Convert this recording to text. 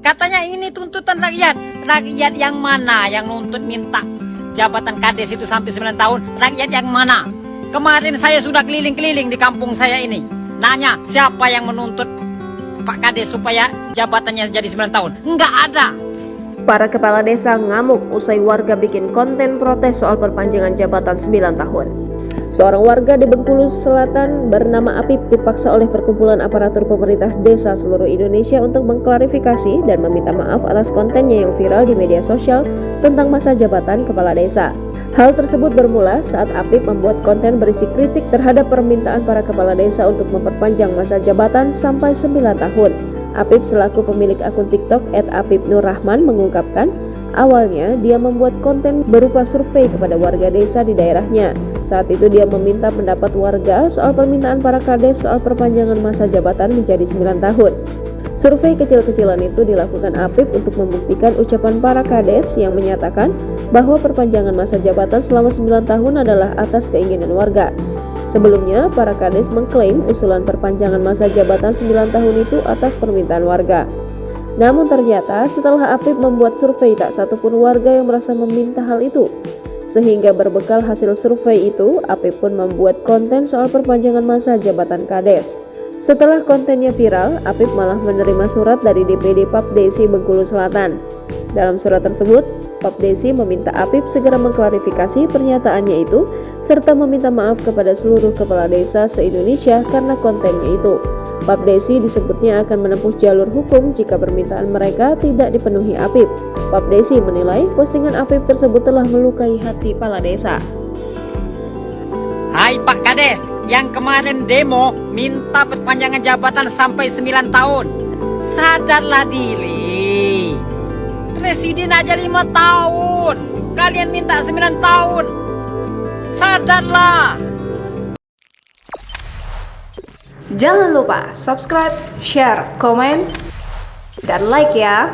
Katanya ini tuntutan rakyat. Rakyat yang mana yang nuntut minta jabatan kades itu sampai 9 tahun? Rakyat yang mana? Kemarin saya sudah keliling-keliling di kampung saya ini. Nanya siapa yang menuntut Pak Kades supaya jabatannya jadi 9 tahun. Enggak ada. Para kepala desa ngamuk usai warga bikin konten protes soal perpanjangan jabatan 9 tahun. Seorang warga di Bengkulu Selatan bernama Apip dipaksa oleh perkumpulan aparatur pemerintah desa seluruh Indonesia untuk mengklarifikasi dan meminta maaf atas kontennya yang viral di media sosial tentang masa jabatan kepala desa. Hal tersebut bermula saat Apip membuat konten berisi kritik terhadap permintaan para kepala desa untuk memperpanjang masa jabatan sampai 9 tahun. Apip selaku pemilik akun TikTok @apipnurrahman mengungkapkan, awalnya dia membuat konten berupa survei kepada warga desa di daerahnya. Saat itu dia meminta pendapat warga soal permintaan para kades soal perpanjangan masa jabatan menjadi 9 tahun. Survei kecil-kecilan itu dilakukan Apip untuk membuktikan ucapan para kades yang menyatakan bahwa perpanjangan masa jabatan selama 9 tahun adalah atas keinginan warga. Sebelumnya, para kades mengklaim usulan perpanjangan masa jabatan 9 tahun itu atas permintaan warga. Namun ternyata setelah Apip membuat survei, tak satupun warga yang merasa meminta hal itu. Sehingga berbekal hasil survei itu, Apip pun membuat konten soal perpanjangan masa jabatan kades. Setelah kontennya viral, Apip malah menerima surat dari DPD Papdesi Bengkulu Selatan. Dalam surat tersebut, Papdesi meminta Apip segera mengklarifikasi pernyataannya itu, serta meminta maaf kepada seluruh kepala desa se-Indonesia karena kontennya itu. Papdesi disebutnya akan menempuh jalur hukum jika permintaan mereka tidak dipenuhi Apip. Papdesi menilai postingan Apip tersebut telah melukai hati kepala desa. Hai Pak Kades, yang kemarin demo minta perpanjangan jabatan sampai 9 tahun. Sadarlah diri. Presiden aja 5 tahun. Kalian minta 9 tahun. Sadarlah. Jangan lupa subscribe, share, komen, dan like ya.